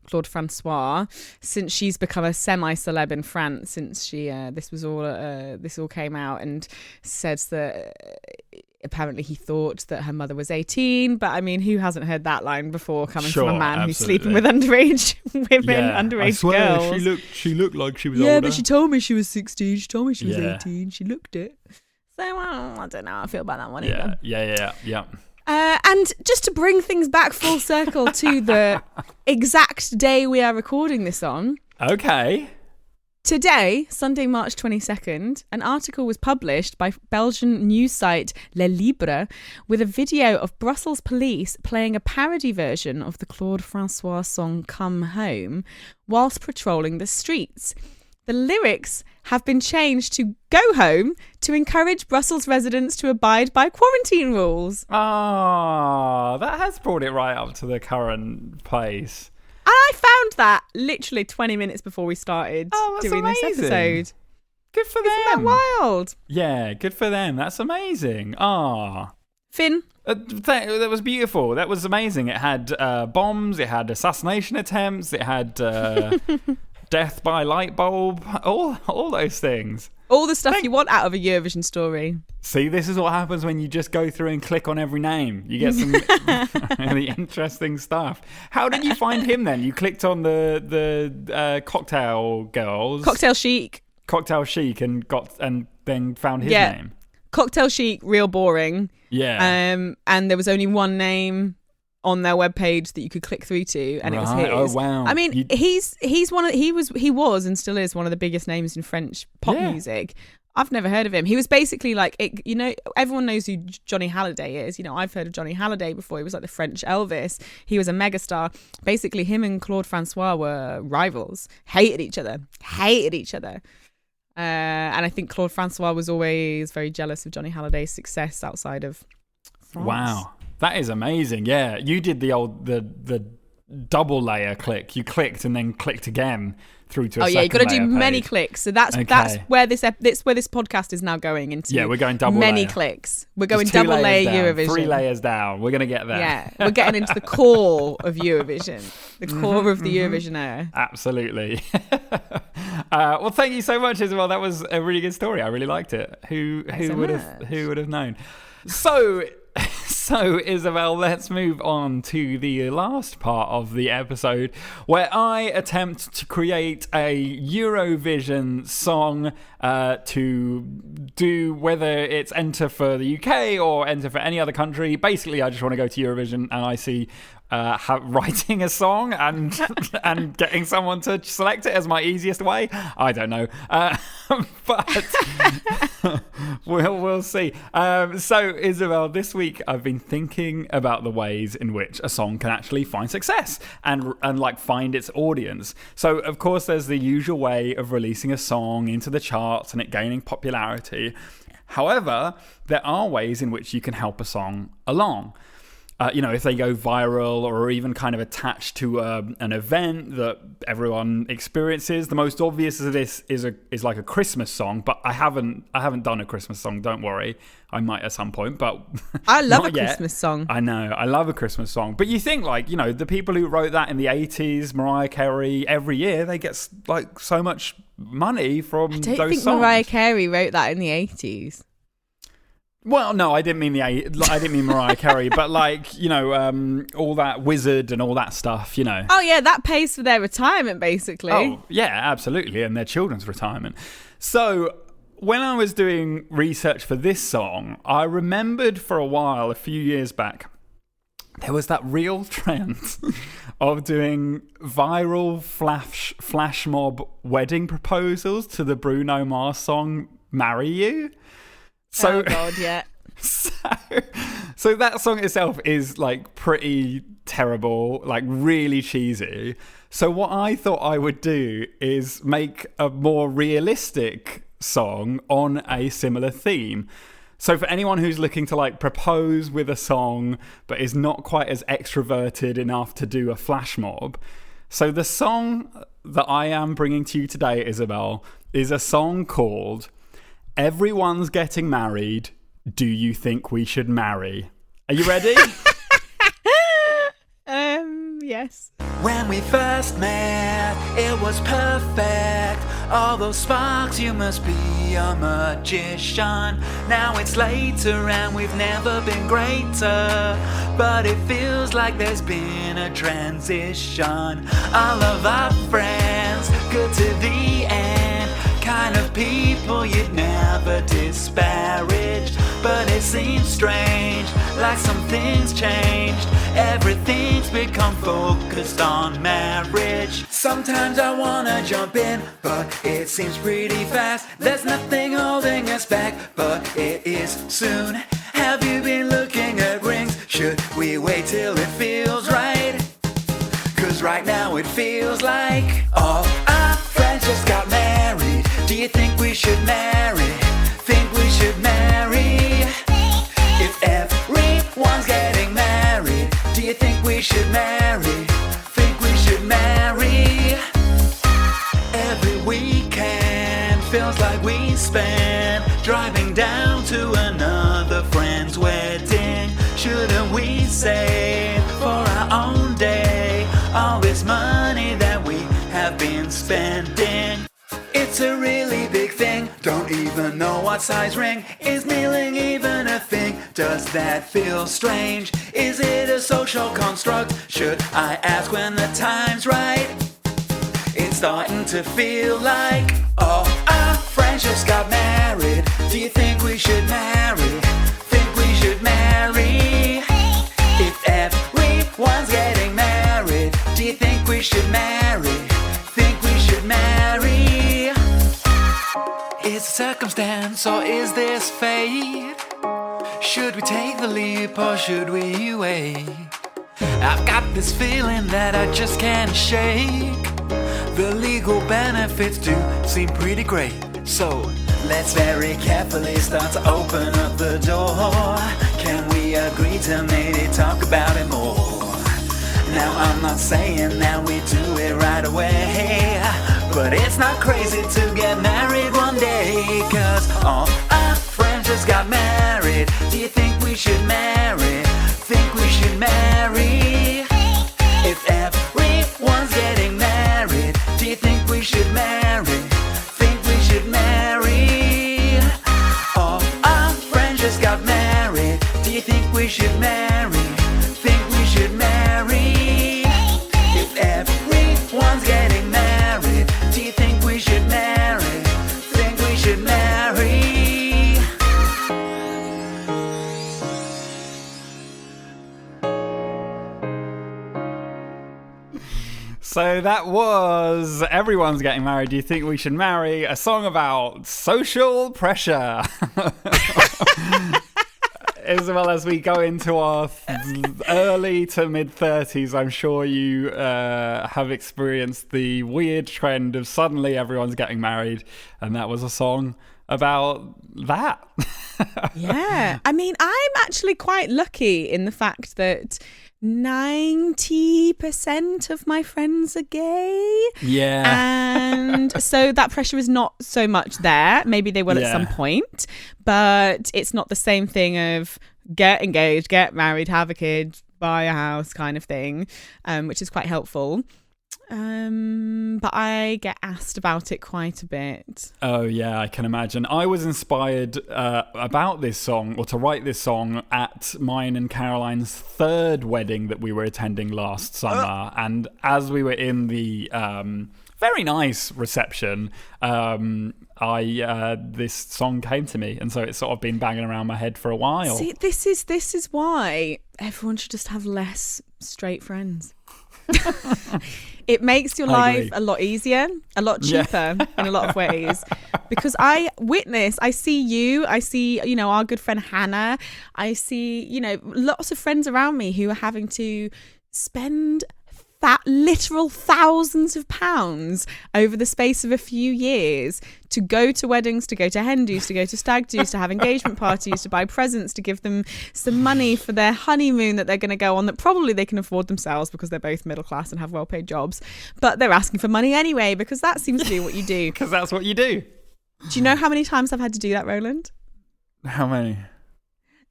Claude Francois since she's become a semi-celeb in France since this all came out, and says that apparently he thought that her mother was 18, but I mean, who hasn't heard that line before coming from a man who's sleeping with underage women, underage I swear, girls? She looked like she was older. older. But she told me she was 16. She told me she was 18. She looked it. So I don't know how I feel about that one either. Yeah. And just to bring things back full circle to the exact day we are recording this on. Okay. Today, Sunday, March 22nd, an article was published by Belgian news site Le Libre with a video of Brussels police playing a parody version of the Claude Francois song Come Home whilst patrolling the streets. The lyrics have been changed to Go Home to encourage Brussels residents to abide by quarantine rules. Ah, that has brought it right up to the current place. I found that literally 20 minutes before we started doing amazing. This episode. Good for them. Isn't that wild? Yeah, good for them. That's amazing. Finn. That was beautiful. That was amazing. It had bombs. It had assassination attempts. It had death by light bulb. All those things. All the stuff you want out of a Eurovision story. See, this is what happens when you just go through and click on every name. You get some really interesting stuff. How did you find him then? You clicked on the cocktail girls. Cocktail Chic. Cocktail Chic and then found his name. Cocktail Chic, real boring. Yeah. And there was only one name on their webpage that you could click through to, and it was his. Oh wow! I mean, he was and still is one of the biggest names in French pop music. I've never heard of him. He was basically like, everyone knows who Johnny Hallyday is. I've heard of Johnny Hallyday before. He was like the French Elvis. He was a megastar. Basically, him and Claude Francois were rivals. Hated each other. And I think Claude Francois was always very jealous of Johnny Halliday's success outside of France. Wow. That is amazing. Yeah, you did the double layer click. You clicked and then clicked again through to a second layer. Oh yeah, you got to do many page. clicks. So that's where this podcast is now going into. Yeah, we're going double many layer. Clicks. We're going double layer down, Eurovision. 3 layers down. We're going to get there. Yeah, we're getting into the core of Eurovision, the core of the Eurovision era. Absolutely. Well, thank you so much, Isobel. That was a really good story. I really liked it. Who would have known? So, Isobel, let's move on to the last part of the episode where I attempt to create a Eurovision song to do, whether it's enter for the UK or enter for any other country. Basically, I just want to go to Eurovision and I see writing a song and and getting someone to select it as my easiest way. I don't know, but we'll see. So, Isobel, this week I've been thinking about the ways in which a song can actually find success and like find its audience. So, of course, there's the usual way of releasing a song into the charts and it gaining popularity. However, there are ways in which you can help a song along. If they go viral or even kind of attached to an event that everyone experiences. The most obvious of this is like a Christmas song, but I haven't done a Christmas song. Don't worry, I might at some point. But I love a yet. Christmas song. I know, I love a Christmas song. But you think the people who wrote that in the 80s, Mariah Carey, every year they get like so much money from those songs. I don't think Mariah Carey wrote that in the 80s. Well, no, I didn't mean Mariah Carey, but all that Wizard and all that stuff, Oh yeah, that pays for their retirement, basically. Oh yeah, absolutely, and their children's retirement. So when I was doing research for this song, I remembered for a while, a few years back, there was that real trend of doing viral flash mob wedding proposals to the Bruno Mars song "Marry You." So, oh God, yeah. So that song itself is like pretty terrible, like really cheesy. So what I thought I would do is make a more realistic song on a similar theme. So for anyone who's looking to like propose with a song but is not quite as extroverted enough to do a flash mob. So the song that I am bringing to you today, Isobel, is a song called Everyone's Getting Married. Do you think we should marry? Are you ready? Yes. When we first met, it was perfect. All those sparks, you must be a magician. Now it's later and we've never been greater, but it feels like there's been a transition. All of our friends, good to the end, kind of people you'd never disparage. But it seems strange, like something's changed. Everything's become focused on marriage. Sometimes I wanna jump in, but it seems pretty fast. There's nothing holding us back, but it is soon. Have you been looking at rings? Should we wait till it feels right? 'Cause right now it feels like all our friends just got married. Do you think we should marry? Think we should marry? If everyone's getting married, do you think we should marry? Think we should marry? Every weekend feels like we spend driving down to another friend's wedding. all this money that we have been spending. It's a really big thing, don't even know what size ring. Is kneeling even a thing? Does that feel strange? Is it a social construct? Should I ask when the time's right? It's starting to feel like, oh, our friends just got married. Do you think we should marry? Think we should marry? If everyone's getting married, do you think we should marry? Think we should marry? Is it circumstance or is this fate? Should we take the leap or should we wait? I've got this feeling that I just can't shake. The legal benefits do seem pretty great. So let's very carefully start to open up the door. Can we agree to maybe talk about it more? Now I'm not saying that we do it right away, but it's not crazy to get married one day. Cause all our friends just got married. Do you think we should marry? Think we should marry? If everyone's getting married, do you think we should marry? Think we should marry? All our friends just got married. Do you think we should marry? Think we should marry? If everyone's getting married, do you think we should marry? Think we should marry? So that was Everyone's Getting Married. Do you think we should marry? A song about social pressure. As well as we go into our early to mid 30s, I'm sure you have experienced the weird trend of suddenly everyone's getting married. And that was a song about that. Yeah. I mean, I'm actually quite lucky in the fact that 90% of my friends are gay. Yeah. And so that pressure is not so much there. Maybe they will at some point, but it's not the same thing of get engaged, get married, have a kid, buy a house kind of thing, which is quite helpful. But I get asked about it quite a bit. Oh yeah, I can imagine. I was inspired about this song, or to write this song, at mine and Caroline's third wedding that we were attending last summer. And as we were in the very nice reception, this song came to me, and so it's sort of been banging around my head for a while. See, this is why everyone should just have less straight friends. It makes your life a lot easier, a lot cheaper in a lot of ways. Because I see you, our good friend Hannah, I see, lots of friends around me who are having to spend literal thousands of pounds over the space of a few years to go to weddings, to go to hen do's, to go to stag do's, to have engagement parties, to buy presents, to give them some money for their honeymoon that they're going to go on that probably they can afford themselves because they're both middle class and have well-paid jobs. But they're asking for money anyway because that seems to be what you do. Because that's what you do. Do you know how many times I've had to do that, Roland? How many?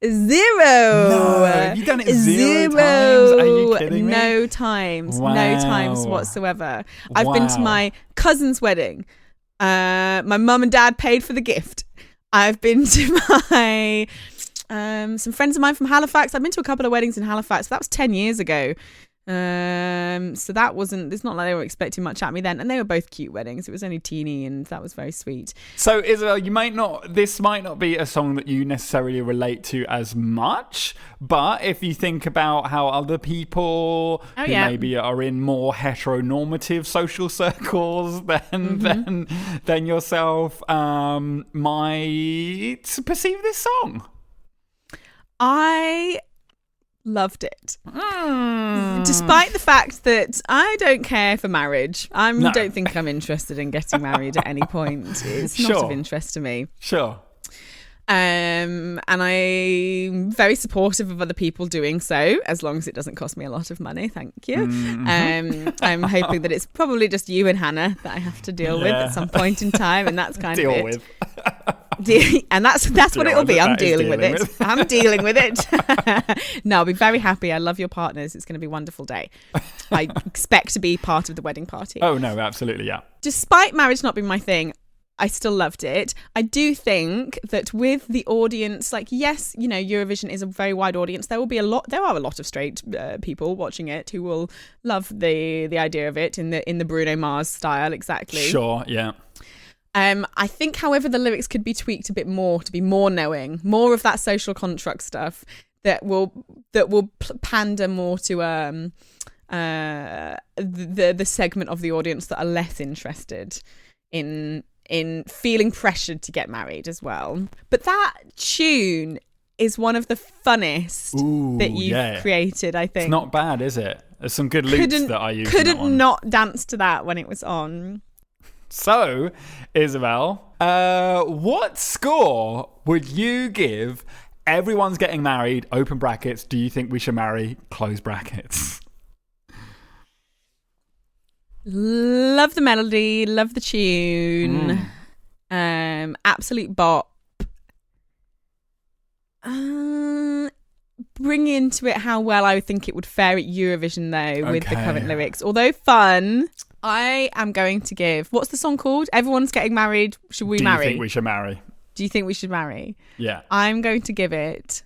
0. No, have you done it 0 times? Are you kidding me? No times. Wow. No times whatsoever. I've been to my cousin's wedding. My mum and dad paid for the gift. I've been to my some friends of mine from Halifax. I've been to a couple of weddings in Halifax. That was 10 years ago. So that wasn't, it's not like they were expecting much at me then, and they were both cute weddings. It was only teeny and that was very sweet. So Isobel, this might not be a song that you necessarily relate to as much, but if you think about how other people who maybe are in more heteronormative social circles than yourself might perceive this song. I loved it. Despite the fact that I don't care for marriage. Don't think I'm interested in getting married at any point. It's not of interest to me. Sure. And I'm very supportive of other people doing so, as long as it doesn't cost me a lot of money. Thank you. I'm hoping that it's probably just you and Hannah that I have to deal with at some point in time, and that's kind of it. And that's what it'll be. I'm dealing with it. with. I'm dealing with it. No, I'll be very happy. I love your partners. It's going to be a wonderful day. I expect to be part of the wedding party. Oh, no, absolutely, yeah. Despite marriage not being my thing, I still loved it. I do think that with the audience, like, yes, you know, Eurovision is a very wide audience. There are a lot of straight people watching it who will love the idea of it in the Bruno Mars style, exactly. Sure, yeah. I think, however, the lyrics could be tweaked a bit more to be more knowing, more of that social construct stuff that will pander more to the segment of the audience that are less interested in feeling pressured to get married as well. But that tune is one of the funnest that you've created, I think. It's not bad, is it? There's some good loops that I use. Couldn't not dance to that when it was on. So, Isobel, what score would you give Everyone's Getting Married, open brackets, do you think we should marry, close brackets? Love the melody, love the tune. Absolute bop. Bring into it how well I would think it would fare at Eurovision, though, with the current lyrics. Although fun, I am going to give... What's the song called? Everyone's Getting Married. Should we marry? Do you think we should marry? Do you think we should marry? Yeah. I'm going to give it...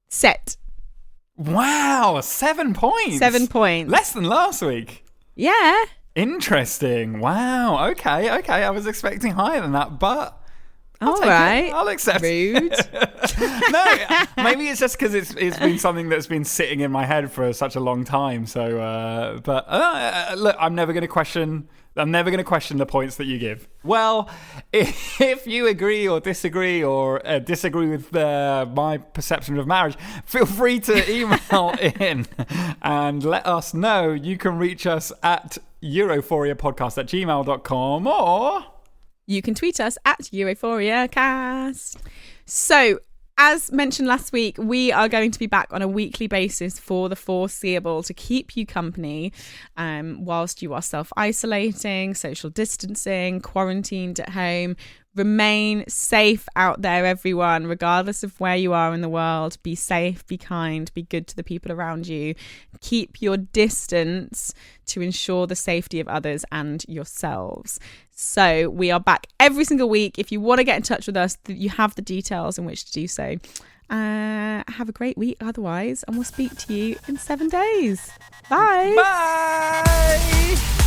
Set. Wow, 7 points. 7 points. Less than last week. Yeah. Interesting. Wow. Okay. I was expecting higher than that, but all right. I'll accept. Rude. No, maybe it's just because it's been something that's been sitting in my head for such a long time. So, look, I'm never going to question the points that you give. Well, if you agree or disagree with my perception of marriage, feel free to email in and let us know. You can reach us at europhoriapodcast@gmail.com, or you can tweet us at EurophoriaCast. So, as mentioned last week, we are going to be back on a weekly basis for the foreseeable to keep you company whilst you are self-isolating, social distancing, quarantined at home. Remain safe out there, everyone, regardless of where you are in the world. Be safe, be kind, be good to the people around you. Keep your distance to ensure the safety of others and yourselves. So we are back every single week. If you want to get in touch with us, you have the details in which to do so. Have a great week otherwise, and we'll speak to you in 7 days. Bye. Bye.